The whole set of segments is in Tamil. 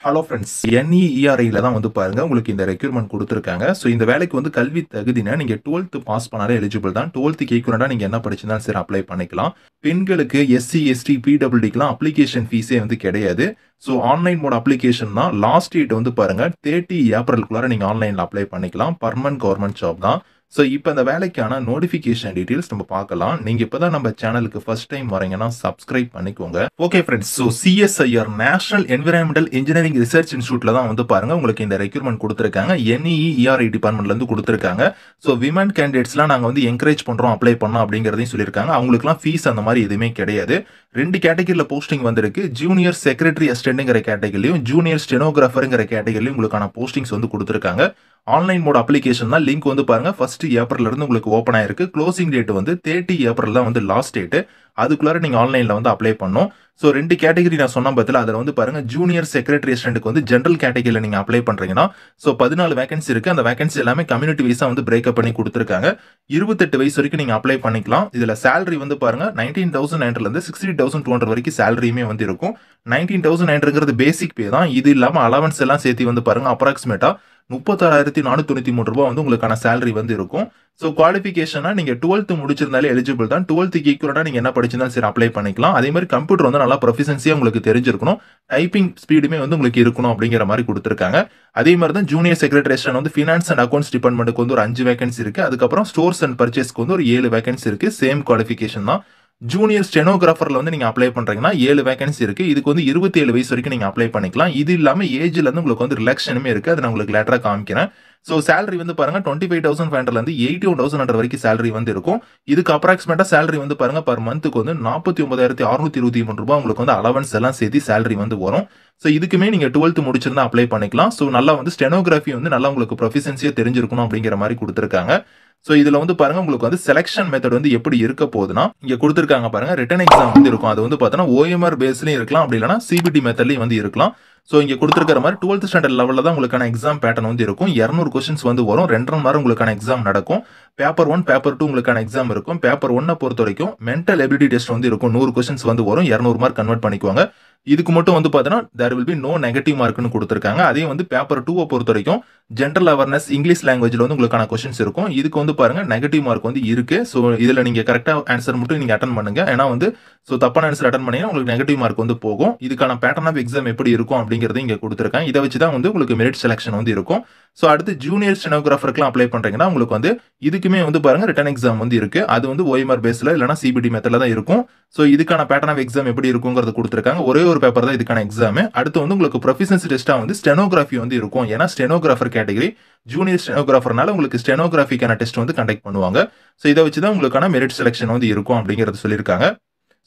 Hello friends. NEERI-ல தான் வந்து பாருங்க, உங்களுக்கு இந்த ரெக்ரூட்மென்ட் குடுத்துருக்காங்க. ஸோ இந்த வேலைக்கு வந்து கல்வி தகுதினா, நீங்க 12th பாஸ் பண்ணாலே எலிஜிபிள் தான். 12th ஈக்வலன்ட்டா நீங்க என்ன படிச்சிருந்தாலும் சரி அப்ளை பண்ணிக்கலாம். பெண்களுக்கு SC, ST, PWDக்குலாம் அப்ளிகேஷன் ஃபீஸே வந்து கிடையாது. ஸோ ஆன்லைன் மோட் அப்ளிகேஷன் தான். லாஸ்ட் டேட் வந்து பாருங்க 30 ஏப்ரலுக்குள்ளார நீங்க ஆன்லைன்ல அப்ளை பண்ணிக்கலாம். பெர்மனன்ட் கவர்ன்மென்ட் ஜாப் தான். ஸோ இப்ப இந்த வேலைக்கான நோட்டிஃபிகேஷன் டீட்டெயில்ஸ் நம்ம பார்க்கலாம். நீங்க இப்ப தான் நம்ம சேனலுக்கு ஃபர்ஸ்ட் டைம் வரீங்கன்னா சப்ஸ்கிரைப் பண்ணிக்கோங்க. Okay friends. So CSIR national environmental engineering research இன்ஸ்டிடியூட்ல தான் வந்து பாருங்க உங்களுக்கு இந்த ரெக்ரூட்மென்ட் குடுத்துருக்காங்க. NEERI டிபார்ட்மென்ட்ல இருந்து குடுத்துருக்காங்க. ஸோ விமன் கேண்டிடேட்ஸ்லாம் நாங்க வந்து என்கரேஜ் பண்றோம் அப்ளை பண்ணணும் அப்படிங்கிறதையும் சொல்லியிருக்காங்க. அவங்களுக்குலாம் ஃபீஸ் அந்த மாதிரி எதுவுமே கிடையாது. 2 கேட்டகரியில போஸ்டிங் வந்திருக்கு. ஜூனியர் செக்ரட்டரி அசிஸ்டன்ட்ங்கிற கேட்டகரியிலும், ஜூனியர் ஸ்டெனோகிராஃபர்ங்கிற கேட்டகரியிலும் உங்களுக்கான போஸ்டிங்ஸ் வந்து குடுத்துருக்காங்க. ஆன்லைன் மோட் அப்ளிகேஷன் தான். லிங்க் வந்து பாருங்க 1 ஏப்ரல்ல இருந்து உங்களுக்கு ஓப்பன் ஆயிருக்கு. க்ளோசிங் டேட் வந்து 30 ஏப்ரல் தான் வந்து லாஸ்ட் டேட். அதுக்குள்ளார நீங்க ஆன்லைன்ல வந்து அப்ளை பண்ணணும். ஸோ 2 கேட்டகரி நான் சொன்ன பத்தில அதுல வந்து பாருங்க ஜூனியர் செக்ரட்டரி அசிஸ்டன்ட்க்கு வந்து ஜெனரல் கேட்டகரியில நீங்க அப்ளை பண்றீங்கன்னா, ஸோ 14 வேகன்சி இருக்கு. அந்த வேகன்சி எல்லாமே கம்யூனிட்டி வைஸா வந்து பிரேக்கப் பண்ணி குடுத்துருக்காங்க. 28 வயசு வரைக்கும் நீங்க அப்ளை பண்ணிக்கலாம். இதுல சேலரி வந்து பாருங்க 19,900ல இருந்து 60,200 வரைக்கும் சேலரியுமே வந்து இருக்கும். 19,900ங்கிறது பேசிக் பே தான். இது இல்லாம அலவன்ஸ் எல்லாம் சேர்த்து வந்து பாருங்க அப்ராக்ஸிமேட்டா ரூ. 36,493 வந்து உங்களுக்கான சேலரி வந்து இருக்கும். ஸோ குவாலிஃபிகேஷனா நீங்க 12th முடிச்சிருந்தாலே எலிஜிபிள் தான். 12th ஈக்வலன்ட்டா நீங்க என்ன படிச்சிருந்தாலும் சரி அப்ளை பண்ணிக்கலாம். அதே மாதிரி கம்ப்யூட்டர் வந்து நல்லா ப்ரொஃபிஷியன்சியா உங்களுக்கு தெரிஞ்சிருக்கணும். டைப்பிங் ஸ்பீடுமே வந்து உங்களுக்கு இருக்கணும் அப்படிங்கிற மாதிரி குடுத்துருக்காங்க. அதே மாதிரி தான் ஜூனியர் செக்ரட்டரி அசிஸ்டன்ட் வந்து ஃபினான்ஸ் அண்ட் அக்கவுண்ட்ஸ் டிபார்ட்மென்ட்க்கு வந்து ஒரு 5 வேகன்சி இருக்கு. அதுக்கப்புறம் ஸ்டோர்ஸ் அண்ட் பர்ச்சேஸ்க்கு வந்து ஒரு 7 வேகன்சி இருக்கு. சேம் குவாலிஃபிகேஷன் தான். ஜூனியர் ஸ்டெனோகிராஃபர்ல வந்து நீங்க அப்ளை பண்றீங்கன்னா 7 வேகன்சி இருக்கு. இதுக்கு வந்து 27 வயசு வரைக்கும் நீங்க அப்ளை பண்ணிக்கலாம். இது இல்லாம ஏஜ்ல இருந்து உங்களுக்கு வந்து ரிலாக்ஷனுமே இருக்கு. அத நான் உங்களுக்கு லேட்டரா காமிக்கிறேன். ஸோ சேலரி வந்து பாருங்க 25,500ல இருந்து 81,100 வரைக்கும் சேலரி வந்து இருக்கும். இதுக்கு அப்ராக்ஸிமேட்டா சேலரி வந்து பாருங்க பெர் மந்த்க்கு வந்து ரூ. 49,623 உங்களுக்கு வந்து அலவன்ஸ் எல்லாம் சேர்த்து சேலரி வந்து வரும். ஸோ இதுக்குமே நீங்க 12th முடிச்சிருந்தா அப்ளை பண்ணிக்கலாம். ஸோ நல்லா வந்து ஸ்டெனோகிராஃபி வந்து நல்லா உங்களுக்கு ப்ரொஃபிஷியன்சியா தெரிஞ்சிருக்கணும் அப்படிங்கிற மாதிரி குடுத்துருக்காங்க. ஸோ இதுல வந்து பாருங்க உங்களுக்கு வந்து செலக்ஷன் மெத்தட் வந்து எப்படி இருக்க போகுதுன்னா, இங்க குடுத்துருக்காங்க பாருங்க ரிட்டன் எக்ஸாம் வந்து இருக்கும். அது வந்து பார்த்தோன்னா OMR பேஸ்லயும் இருக்கலாம். அப்படி இல்லன்னா CBT மெத்தட்லயும் வந்து இருக்கலாம். ஸோ இங்க குடுத்துருக்கிற மாதிரி 12th ஸ்டாண்டர்ட் லெவல்ல தான் உங்களுக்கான எக்ஸாம் பேட்டர்ன் வந்து இருக்கும். 200 கொஸ்டின்ஸ் வந்து வரும். 2 1/2 மணி நேரம் உங்களுக்கான எக்ஸாம் நடக்கும். பேப்பர் 1, பேப்பர் 2 உங்களுக்கான எக்ஸாம் இருக்கும். பேப்பர் 1 பொறுத்தவரைக்கும் மென்டல் எபிலிட்டி டெஸ்ட் வந்து இருக்கும். 100 கொஸ்டின்ஸ் வந்து வரும். 200 மார்க் கன்வெர்ட் பண்ணிக்குவாங்க. இதுக்கு மட்டும் வந்து பார்த்தோன்னா there will be no negative மார்க்னு குடுத்துருக்காங்க. அதே வந்து பேப்பர் 2 பொறுத்தவரைக்கும் ஜெனரல் அவேர்னஸ் இங்கிலீஷ் லாங்குவேஜ்ல வந்து உங்களுக்கான கொஸ்டின்ஸ் இருக்கும். இதுக்கு வந்து பாருங்க நெகட்டிவ் மார்க் வந்து இருக்கு. ஸோ இதுல நீங்க கரெக்ட்டா ஆன்சர் மட்டும் நீங்க அட்டெண்ட் பண்ணுங்க. ஏன்னா வந்து தப்பான ஆன்சர் அட்டெண்ட் பண்ணீங்கன்னா உங்களுக்கு நெகட்டிவ் மார்க் வந்து போகும். இதுக்கான பேட்டர்ன் ஆஃப் எக்ஸாம் எப்படி இருக்கும் அப்படிங்கிறதையும் இங்க குடுத்துருக்காங்க. இத வச்சு தான் வந்து உங்களுக்கு மெரிட் செலக்ஷன் வந்து இருக்கும். ஸோ அடுத்து ஜூனியர் ஸ்டெனோகிராஃபர்க்குலாம் அப்ளை பண்றீங்கன்னா, உங்களுக்கு வந்து இதுக்குமே வந்து பாருங்க ரிட்டன் எக்ஸாம் வந்து இருக்கு. அது வந்து OMR பேஸ்ல இல்லன்னா CBT மெத்தட்ல தான் இருக்கும். ஸோ இதுக்கான பேட்டர்ன் ஆஃப் எக்ஸாம் எப்படி இருக்குங்கிறது குடுத்துருக்காங்க. ஒரே ஒரு பேப்பர் தான் இதுக்கான எக்ஸாம். அடுத்து வந்து உங்களுக்கு ப்ரொஃபிஷியன்சி டெஸ்ட்டா வந்து ஸ்டெனோகிராஃபி வந்து இருக்கும். ஏன்னா ஸ்டெனோகிராஃபர் கேட்டகரி ஜூனியர் ஸ்டெனோகிராஃபர்னால உங்களுக்கு ஸ்டெனோகிராஃபிக்கான டெஸ்ட் வந்து கண்டக்ட் பண்ணுவாங்க. ஸோ இத வச்சு தான் உங்களுக்கான மெரிட் செலக்ஷன் வந்து இருக்கும் அப்படிங்கிறத சொல்லியிருக்காங்க.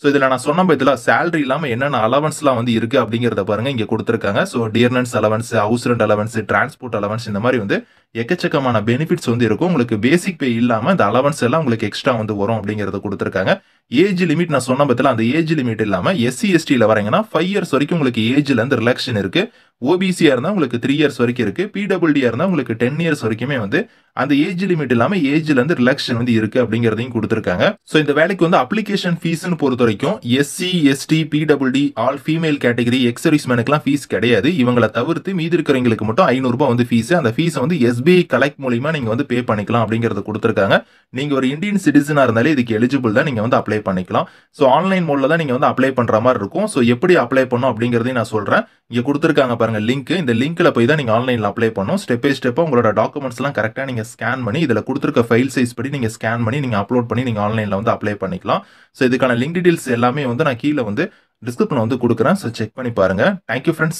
ஸோ இதுல நான் சொன்ன பத்தில சேலரி இல்லாம என்னென்ன அலவன்ஸ்லாம் வந்து இருக்கு அப்படிங்கிறத பாருங்க இங்க குடுத்துருக்காங்க. So dearness allowance, house rent allowance, transport allowance இந்த மாதிரி வந்து எக்கச்சக்கமான பெனிஃபிட்ஸ் வந்து இருக்கும். உங்களுக்கு பேசிக் பே இல்லாம இந்த அலவன்ஸ் எல்லாம் உங்களுக்கு எக்ஸ்ட்ரா வந்து வரும் அப்படிங்கிறத குடுத்துருக்காங்க. ஏஜ் லிமிட் நான் சொன்ன பத்தில அந்த ஏஜ் லிமிட் இல்லாம SC, STல வரீங்கன்னா 5 இயர்ஸ் வரைக்கும் உங்களுக்கு ஏஜ்ல இருந்து ரிலாக்ஷன் இருக்கு. OBCயா இருந்தா உங்களுக்கு 3 இயர்ஸ் வரைக்கும் இருக்கு. PWDயா இருந்தா உங்களுக்கு 10 இயர்ஸ் வரைக்குமே வந்து அந்த ஏஜ் லிமிட் இல்லாம ஏஜ்ல இருந்து ரிலாக்ஷன் வந்து இருக்கு அப்படிங்கிறதையும் குடுத்துருக்காங்க. ஸோ இந்த வேலைக்கு வந்து அப்ளிகேஷன் ஃபீஸ்னு பொறுத்தவரைக்கும் SC, ST, PWD all female category ex சர்வீஸ்மேனுக்குலாம் ஃபீஸ் கிடையாது. இவங்கள தவிர்த்து மீதி இருக்கிறவங்களுக்கு மட்டும் ரூ. 500 வந்து ஃபீஸ். அந்த ஃபீஸ வந்து SBI கலெக்ட் மூலியமா நீங்க வந்து பே பண்ணிக்கலாம் அப்படிங்கிறத குடுத்துருக்காங்க. நீங்க ஒரு இந்தியன் சிட்டிசனா இருந்தாலே இதுக்கு எலிஜிபிள் தான். நீங்க வந்து அப்ளை பண்ணிக்கலாம். ஸோ ஆன்லைன் மோட்ல தான் நீங்க வந்து அப்ளை பண்ற மாதிரி இருக்கும். ஸோ எப்படி அப்ளை பண்ணணும் அப்படிங்கிறதையும் நான் சொல்றேன். இங்க குடுத்துருக்காங்க பாருங்க லிங்க். இந்த லிங்க்ல போய் தான் நீங்க ஆன்லைன்ல அப்ளை பண்ணணும். ஸ்டெப் பை ஸ்டெப்பா உங்களோட டாக்குமெண்ட்ஸ்லாம் கரெக்ட்டா நீங்க ஸ்கேன் பண்ணி இதுல குடுத்துருக்க ஃபைல் சைஸ் படி நீங்க ஸ்கேன் பண்ணி நீங்க அப்லோட் பண்ணி நீங்க ஆன்லைன்ல வந்து அப்ளை பண்ணிக்கலாம். ஸோ இதுக்கான லிங்க் டீடைல்ஸ் எல்லாமே வந்து நான் கீழ வந்து டிஸ்கிரிப்ஷன்ல வந்து குடுக்குறேன். ஸோ செக் பண்ணி பாருங்க. Thank you friends.